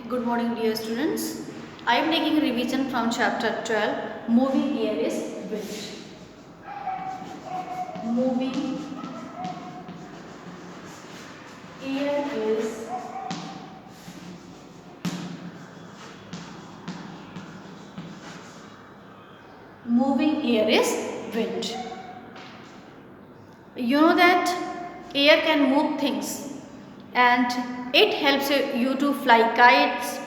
Good morning, dear students. I am taking revision from chapter 12. Moving air is wind. Moving air is wind. You know that air can move things and it helps you to fly kites.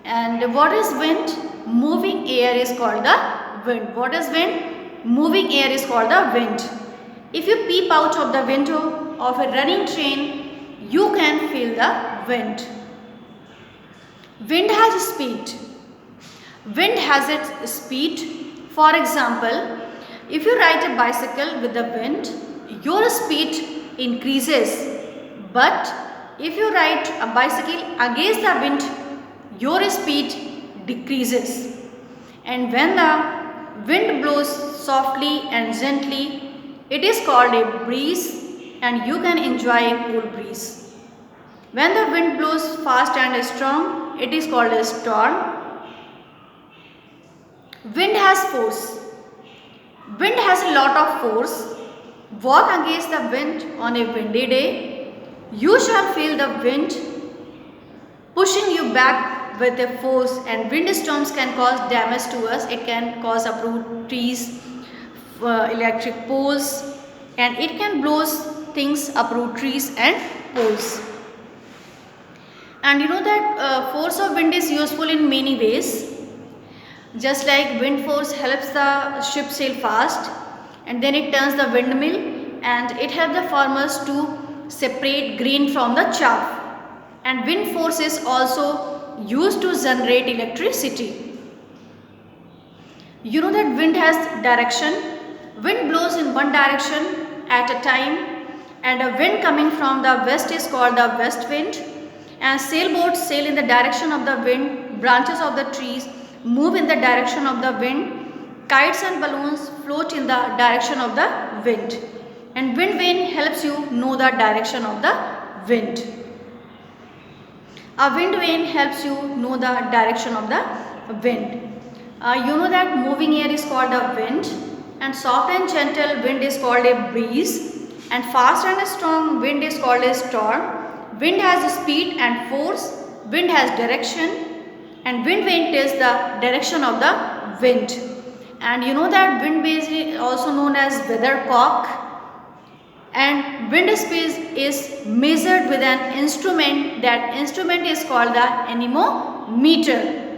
And what is wind? Moving air is called the wind. What is wind? Moving air is called the wind. If you peep out of the window of a running train, you can feel the wind. Wind has speed. Wind has its speed. For example, if you ride a bicycle with the wind, your speed increases. But if you ride a bicycle against the wind, your speed decreases. And when the wind blows softly and gently, it is called a breeze, and you can enjoy a cool breeze. When the wind blows fast and strong, it is called a storm. Wind has force. Wind has a lot of force. Walk against the wind on a windy day. You shall feel the wind pushing you back with a force, and windstorms can cause damage to us. It can cause uproot trees, electric poles, and it can blow things, uproot trees and poles. And you know that force of wind is useful in many ways. Just like wind force helps the ship sail fast, and then it turns the windmill, and it helps the farmers to separate grain from the chaff. And wind force is also used to generate electricity. You know that wind has direction. Wind blows in one direction at a time, and a wind coming from the west is called the west wind. And sailboats sail in the direction of the wind. Branches of the trees move in the direction of the wind. Kites and balloons float in the direction of the wind. And wind vane helps you know the direction of the wind. A wind vane helps you know the direction of the wind. You know that moving air is called a wind, and soft and gentle wind is called a breeze, and fast and strong wind is called a storm. Wind has speed and force. Wind has direction, and wind vane tells the direction of the wind. And you know that wind vane is also known as weathercock, and wind speed is measured with an instrument. That instrument is called the anemometer.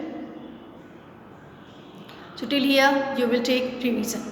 So till here you will take revision.